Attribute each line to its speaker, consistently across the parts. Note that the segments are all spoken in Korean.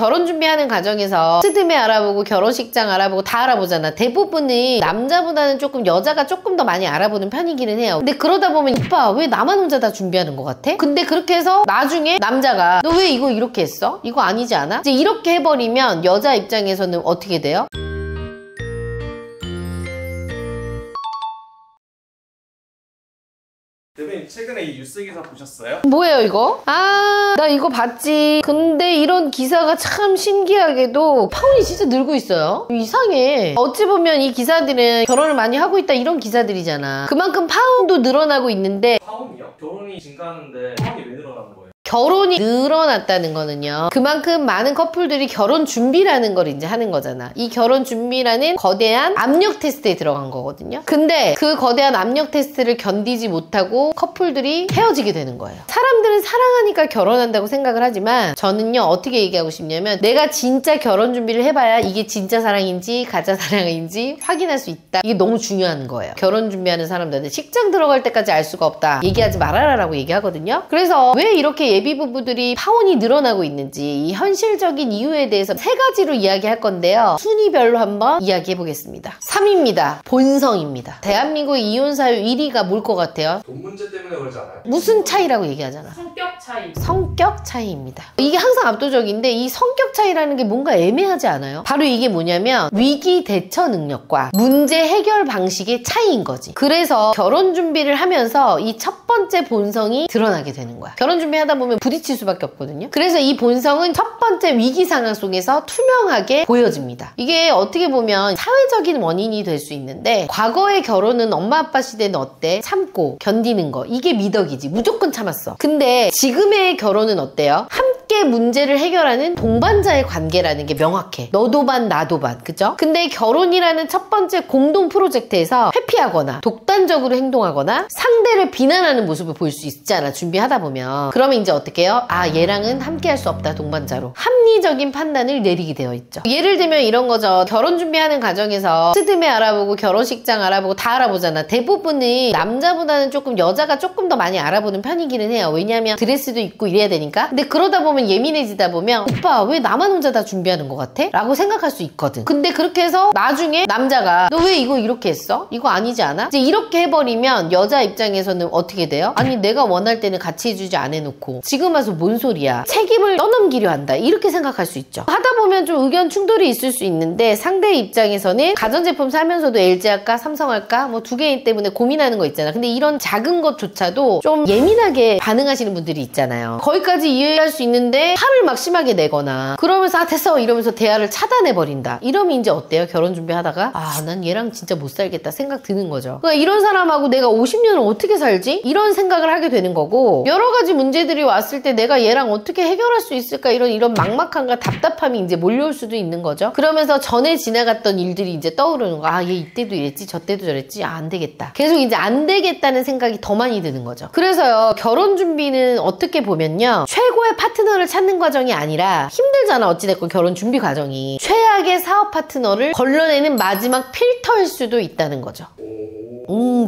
Speaker 1: 결혼 준비하는 과정에서 스드메 알아보고 결혼식장 알아보고 다 알아보잖아. 대부분은 남자보다는 조금 여자가 조금 더 많이 알아보는 편이기는 해요. 근데 그러다 보면 오빠 왜 나만 혼자 다 준비하는 것 같아? 근데 그렇게 해서 나중에 남자가 너 왜 이거 이렇게 했어? 이거 아니지 않아? 이제 이렇게 해버리면 여자 입장에서는 어떻게 돼요?
Speaker 2: 대표님 최근에 이 뉴스 기사 보셨어요?
Speaker 1: 뭐예요 이거? 아, 나 이거 봤지. 근데 이런 기사가 참 신기하게도 파운이 진짜 늘고 있어요. 이상해. 어찌 보면 이 기사들은 결혼을 많이 하고 있다 이런 기사들이잖아. 그만큼 파운도 늘어나고 있는데.
Speaker 2: 파운이요? 결혼이 증가하는데 파운이 왜 늘어나는 거예요?
Speaker 1: 결혼이 늘어났다는 거는요, 그만큼 많은 커플들이 결혼 준비라는 걸 이제 하는 거잖아. 이 결혼 준비라는 거대한 압력 테스트에 들어간 거거든요. 근데 그 거대한 압력 테스트를 견디지 못하고 커플들이 헤어지게 되는 거예요. 사람들은 사랑하니까 결혼한다고 생각을 하지만 저는요, 어떻게 얘기하고 싶냐면 내가 진짜 결혼 준비를 해봐야 이게 진짜 사랑인지 가짜 사랑인지 확인할 수 있다. 이게 너무 중요한 거예요. 결혼 준비하는 사람들은 식장 들어갈 때까지 알 수가 없다. 얘기하지 말아라라고 얘기하거든요. 그래서 왜 이렇게 예비 부부들이 파혼이 늘어나고 있는지 이 현실적인 이유에 대해서 세 가지로 이야기할 건데요. 순위별로 한번 이야기해 보겠습니다. 3위입니다. 본성입니다. 대한민국 이혼 사유 1위가 뭘 것 같아요?
Speaker 2: 돈 문제 때문에 그러지 않아요?
Speaker 1: 무슨 차이라고 얘기하잖아.
Speaker 3: 성격 차이.
Speaker 1: 성격 차이입니다. 이게 항상 압도적인데 이 성격 차이라는 게 뭔가 애매하지 않아요? 바로 이게 뭐냐면 위기 대처 능력과 문제 해결 방식의 차이인 거지. 그래서 결혼 준비를 하면서 이 첫 번째 본성이 드러나게 되는 거야. 결혼 준비하다 보면 부딪힐 수밖에 없거든요. 그래서 이 본성은 첫 번째 위기 상황 속에서 투명하게 보여집니다. 이게 어떻게 보면 사회적인 원인이 될 수 있는데, 과거의 결혼은 엄마 아빠 시대는 어때? 참고 견디는 거, 이게 미덕이지. 무조건 참았어. 근데 지금의 결혼은 어때요? 함께 문제를 해결하는 동반자의 관계라는 게 명확해. 너도 반 나도 반, 그죠? 근데 결혼이라는 첫 번째 공동 프로젝트에서 회피하거나 독단적으로 행동하거나 상대를 비난하는 모습을 볼 수 있잖아, 준비하다 보면. 그러면 이제 어떻게 해요? 아, 얘랑은 함께 할 수 없다, 동반자로. 합리적인 판단을 내리게 되어 있죠. 예를 들면 이런 거죠. 결혼 준비하는 과정에서 스드메 알아보고 결혼식장 알아보고 다 알아보잖아. 대부분은 남자보다는 조금 여자가 조금 더 많이 알아보는 편이기는 해요. 왜냐하면 드레스도 입고 이래야 되니까. 근데 그러다 보면 예민해지다 보면 오빠 왜 나만 혼자 다 준비하는 것 같아? 라고 생각할 수 있거든. 근데 그렇게 해서 나중에 남자가 너 왜 이거 이렇게 했어? 이거 아니지 않아? 이제 이렇게 해버리면 여자 입장에서는 어떻게 돼요? 아니 내가 원할 때는 같이 해주지 안 해놓고 지금 와서 뭔 소리야? 책임을 떠넘기려 한다, 이렇게 생각할 수 있죠. 하다 보면 좀 의견 충돌이 있을 수 있는데 상대 입장에서는 가전제품 살면서도 LG 할까 삼성 할까 뭐 두 개 때문에 고민하는 거 있잖아. 근데 이런 작은 것조차도 좀 예민하게 반응하시는 분들이 있잖아요. 거기까지 이해할 수 있는데 화를 막 심하게 내거나 그러면서 아 됐어 이러면서 대화를 차단해버린다. 이러면 이제 어때요? 결혼 준비하다가 아 난 얘랑 진짜 못 살겠다 생각 드는 거죠. 그러니까 이런 사람하고 내가 50년을 어떻게 살지? 이런 생각을 하게 되는 거고, 여러 가지 문제들이 왔을 때 내가 얘랑 어떻게 해결할 수 있을까 이런 막막함과 답답함이 이제 몰려올 수도 있는 거죠. 그러면서 전에 지나갔던 일들이 이제 떠오르는 거야. 아, 얘 이때도 이랬지 저때도 저랬지. 아, 안 되겠다. 계속 이제 안 되겠다는 생각이 더 많이 드는 거죠. 그래서요, 결혼 준비는 어떻게 보면요, 최고의 파트너를 찾는 과정이 아니라 힘들잖아. 어찌됐건 결혼 준비 과정이 최악의 사업 파트너를 걸러내는 마지막 필터일 수도 있다는 거죠.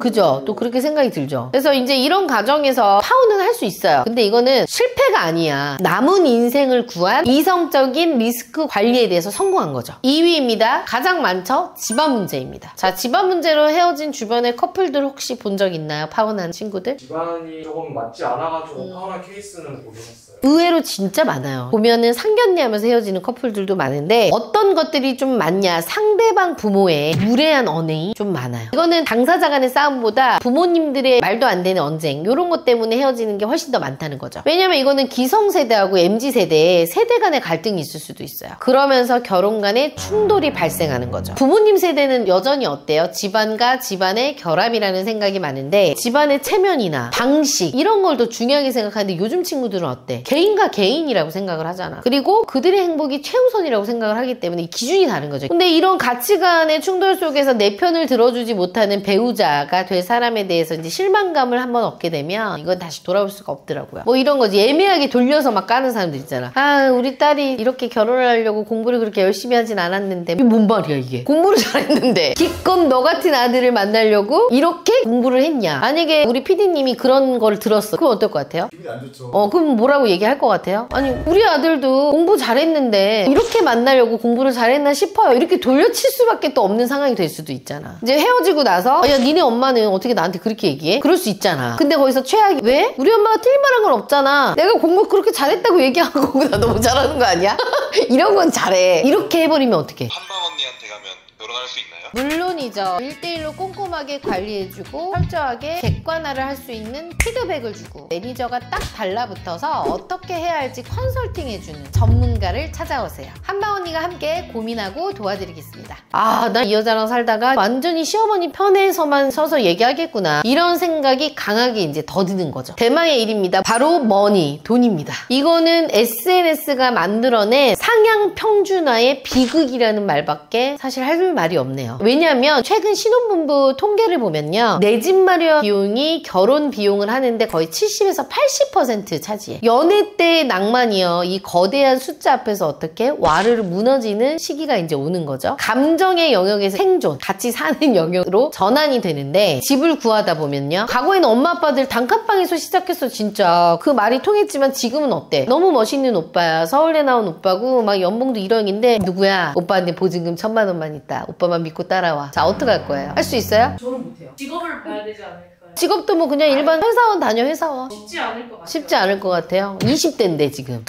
Speaker 1: 그죠? 또 그렇게 생각이 들죠. 그래서 이제 이런 과정에서 파혼은 할 수 있어요. 근데 이거는 실패가 아니야. 남은 인생을 구한 이성적인 리스크 관리에 대해서 성공한 거죠. 2위입니다. 가장 많죠? 집안 문제입니다. 자, 집안 문제로 헤어진 주변의 커플들 혹시 본 적 있나요? 파혼한 친구들?
Speaker 2: 집안이 조금 맞지 않아가지고 파혼한 케이스는 보긴 했어요.
Speaker 1: 의외로 진짜 많아요. 보면은 상견례하면서 헤어지는 커플들도 많은데, 어떤 것들이 좀 많냐? 상대방 부모의 무례한 언행이 좀 많아요. 이거는 당사자 간의 싸움보다 부모님들의 말도 안 되는 언쟁, 이런 것 때문에 헤어지는 게 훨씬 더 많다는 거죠. 왜냐면 이거는 기성세대하고 MZ세대의 세대 간의 갈등이 있을 수도 있어요. 그러면서 결혼 간의 충돌이 발생하는 거죠. 부모님 세대는 여전히 어때요? 집안과 집안의 결합이라는 생각이 많은데, 집안의 체면이나 방식 이런 걸 더 중요하게 생각하는데 요즘 친구들은 어때? 개인과 개인이라고 생각을 하잖아. 그리고 그들의 행복이 최우선이라고 생각을 하기 때문에 이 기준이 다른 거죠. 근데 이런 가치관의 충돌 속에서 내 편을 들어주지 못하는 배우 배우자가 될 사람에 대해서 이제 실망감을 한번 얻게 되면 이건 다시 돌아올 수가 없더라고요. 뭐 이런 거지. 애매하게 돌려서 막 까는 사람들 있잖아. 아, 우리 딸이 이렇게 결혼을 하려고 공부를 그렇게 열심히 하진 않았는데. 이게 뭔 말이야 이게. 공부를 잘했는데 기껏 너 같은 아들을 만나려고 이렇게 공부를 했냐. 만약에 우리 PD님이 그런 걸 들었어. 그럼 어떨 것 같아요?
Speaker 3: 기분이 안 좋죠.
Speaker 1: 그럼 뭐라고 얘기할 것 같아요? 아니, 우리 아들도 공부 잘했는데 이렇게 만나려고 공부를 잘했나 싶어요. 이렇게 돌려칠 수밖에 또 없는 상황이 될 수도 있잖아. 이제 헤어지고 나서 야, 니네 엄마는 어떻게 나한테 그렇게 얘기해? 그럴 수 있잖아. 근데 거기서 최악이 왜? 우리 엄마가 틀린말한 건 없잖아. 내가 공부 그렇게 잘했다고 얘기한 거보다 너무 잘하는 거 아니야? 이런 건 잘해. 이렇게 해버리면 어떡해?
Speaker 4: 한방 언니한테 가면 결혼할 수 있나요?
Speaker 1: 물론이죠. 1대1로 꼼꼼하게 관리해주고 철저하게 객관화를 할 수 있는 피드백을 주고 매니저가 딱 달라붙어서 어떻게 해야 할지 컨설팅해주는 전문가를 찾아오세요. 한방 언니가 함께 고민하고 도와드리겠습니다. 아, 나 이 여자랑 살다가 완전히 시어머니 편에서만 서서 얘기하겠구나. 이런 생각이 강하게 이제 더 드는 거죠. 대망의 일입니다. 바로 머니, 돈입니다. 이거는 SNS가 만들어낸 상향 평준화의 비극이라는 말밖에 사실 할 말이 없네요. 왜냐하면 최근 신혼부부 통계를 보면요. 내 집 마련 비용이 결혼 비용을 하는데 거의 70에서 80% 차지해. 연애 때의 낭만이요. 이 거대한 숫자 앞에서 어떻게 와르르 무너지는 시기가 이제 오는 거죠. 감정의 영역에서 생존, 같이 사는 영역으로 전환이 되는데 집을 구하다 보면요. 과거에는 엄마 아빠들 단칸방에서 시작했어 진짜. 그 말이 통했지만 지금은 어때? 너무 멋있는 오빠야. 서울대 나온 오빠고 막 연봉도 1억인데 누구야? 오빠한테 보증금 1000만 원만 있다. 오빠만 믿고 따라와. 자, 어떡할 거예요? 할 수 있어요?
Speaker 5: 저는 못해요. 직업을 봐야 되지 않을까요?
Speaker 1: 직업도 뭐 그냥 일반 회사원 다녀 회사원.
Speaker 5: 쉽지 않을 것 같아요.
Speaker 1: 쉽지 않을 것 같아요. 20대인데 지금.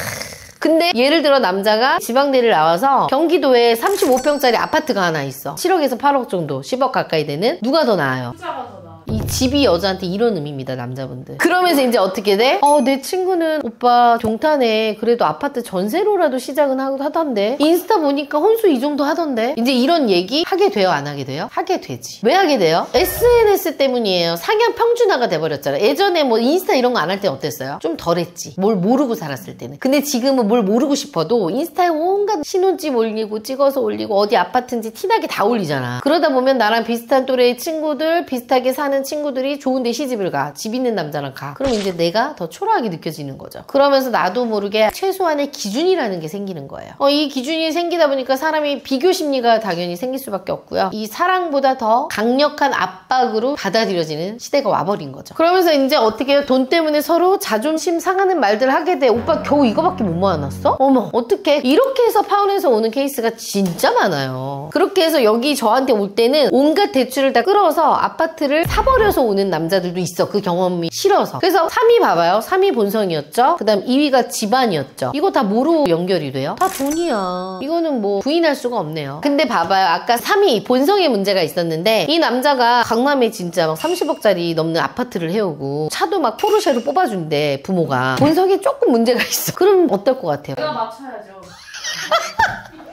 Speaker 1: 근데 예를 들어 남자가 지방대를 나와서 경기도에 35평짜리 아파트가 하나 있어. 7억에서 8억 정도, 10억 가까이 되는. 누가 더 나아요?
Speaker 5: 투자가 더 나아.
Speaker 1: 이 집이 여자한테 이런 의미입니다, 남자분들. 그러면서 이제 어떻게 돼? 내 친구는 오빠 동탄에 그래도 아파트 전세로라도 시작은 하던데 인스타 보니까 혼수 이 정도 하던데. 이제 이런 얘기 하게 돼요, 안 하게 돼요? 하게 되지. 왜 하게 돼요? SNS 때문이에요. 상향 평준화가 돼버렸잖아. 예전에 뭐 인스타 이런 거 안 할 때 어땠어요? 좀 덜했지. 뭘 모르고 살았을 때는. 근데 지금은 뭘 모르고 싶어도 인스타에 온갖 신혼집 올리고 찍어서 올리고 어디 아파트인지 티나게 다 올리잖아. 그러다 보면 나랑 비슷한 또래의 친구들, 비슷하게 사는 친구들이 좋은데 시집을 가. 집 있는 남자랑 가. 그럼 이제 내가 더 초라하게 느껴지는 거죠. 그러면서 나도 모르게 최소한의 기준이라는 게 생기는 거예요. 이 기준이 생기다 보니까 사람이 비교 심리가 당연히 생길 수밖에 없고요. 이 사랑보다 더 강력한 압박으로 받아들여지는 시대가 와버린 거죠. 그러면서 이제 어떻게 해요? 돈 때문에 서로 자존심 상하는 말들 하게 돼. 오빠 겨우 이거밖에 못 모아놨어? 어머, 어떡해. 이렇게 해서 파혼해서 오는 케이스가 진짜 많아요. 그렇게 해서 여기 저한테 올 때는 온갖 대출을 다 끌어서 아파트를 사버려서 오는 남자들도 있어. 그 경험이 싫어서. 그래서 3위 봐봐요. 3위 본성이었죠. 그 다음 2위가 집안이었죠. 이거 다 뭐로 연결이 돼요? 다 돈이야. 이거는 뭐 부인할 수가 없네요. 근데 봐봐요. 아까 3위 본성의 문제가 있었는데 이 남자가 강남에 진짜 막 30억짜리 넘는 아파트를 해오고 차도 막 포르쉐로 뽑아준대 부모가. 본성에 조금 문제가 있어. 그럼 어떨 것 같아요?
Speaker 5: 내가 맞춰야죠.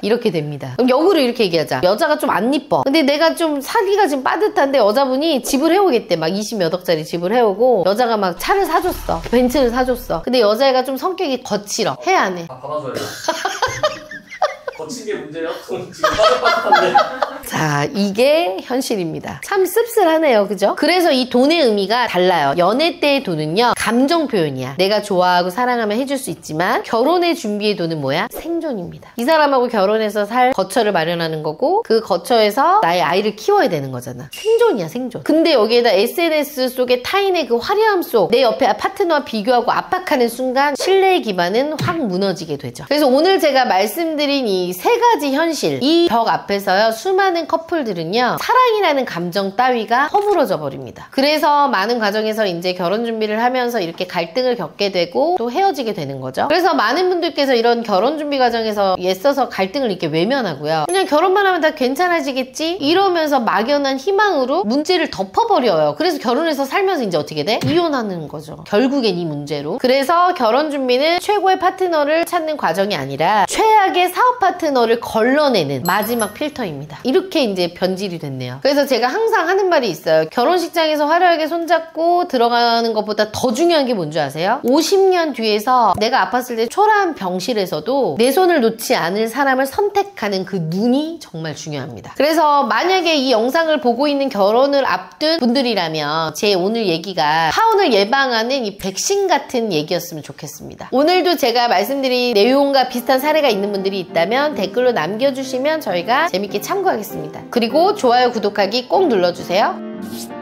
Speaker 1: 이렇게 됩니다. 그럼 역으로 이렇게 얘기하자. 여자가 좀 안 이뻐. 근데 내가 좀 사기가 지금 빠듯한데 여자분이 집을 해오겠대. 막 20몇 억짜리 집을 해오고 여자가 막 차를 사줬어. 벤츠를 사줬어. 근데 여자애가 좀 성격이 거칠어. 해 안 해?
Speaker 2: 받아줘야 돼. 거친 게 문제예요? 돈 지금 빠듯빠듯한데.
Speaker 1: 자, 이게 현실입니다. 참 씁쓸하네요. 그죠? 그래서 이 돈의 의미가 달라요. 연애 때의 돈은요, 감정 표현이야. 내가 좋아하고 사랑하면 해줄 수 있지만 결혼의 준비의 돈은 뭐야? 생존입니다. 이 사람하고 결혼해서 살 거처를 마련하는 거고 그 거처에서 나의 아이를 키워야 되는 거잖아. 생존이야, 생존. 근데 여기에다 SNS 속의 타인의 그 화려함 속 내 옆에 파트너와 비교하고 압박하는 순간 신뢰의 기반은 확 무너지게 되죠. 그래서 오늘 제가 말씀드린 이 세 가지 현실, 이 벽 앞에서요, 수많은 커플들은요, 사랑이라는 감정 따위가 허물어져 버립니다. 그래서 많은 과정에서 이제 결혼 준비를 하면서 이렇게 갈등을 겪게 되고 또 헤어지게 되는 거죠. 그래서 많은 분들께서 이런 결혼 준비 과정에서 애써서 갈등을 이렇게 외면하고요. 그냥 결혼만 하면 다 괜찮아지겠지? 이러면서 막연한 희망으로 문제를 덮어버려요. 그래서 결혼해서 살면서 이제 어떻게 돼? 이혼하는 거죠. 결국엔 이 문제로. 그래서 결혼 준비는 최고의 파트너를 찾는 과정이 아니라 최악의 사업 파트너 파트너를 걸러내는 마지막 필터입니다. 이렇게 이제 변질이 됐네요. 그래서 제가 항상 하는 말이 있어요. 결혼식장에서 화려하게 손잡고 들어가는 것보다 더 중요한 게 뭔지 아세요? 50년 뒤에서 내가 아팠을 때 초라한 병실에서도 내 손을 놓지 않을 사람을 선택하는 그 눈이 정말 중요합니다. 그래서 만약에 이 영상을 보고 있는 결혼을 앞둔 분들이라면 제 오늘 얘기가 파혼을 예방하는 이 백신 같은 얘기였으면 좋겠습니다. 오늘도 제가 말씀드린 내용과 비슷한 사례가 있는 분들이 있다면 댓글로 남겨주시면 저희가 재밌게 참고하겠습니다. 그리고 좋아요, 구독하기 꼭 눌러주세요.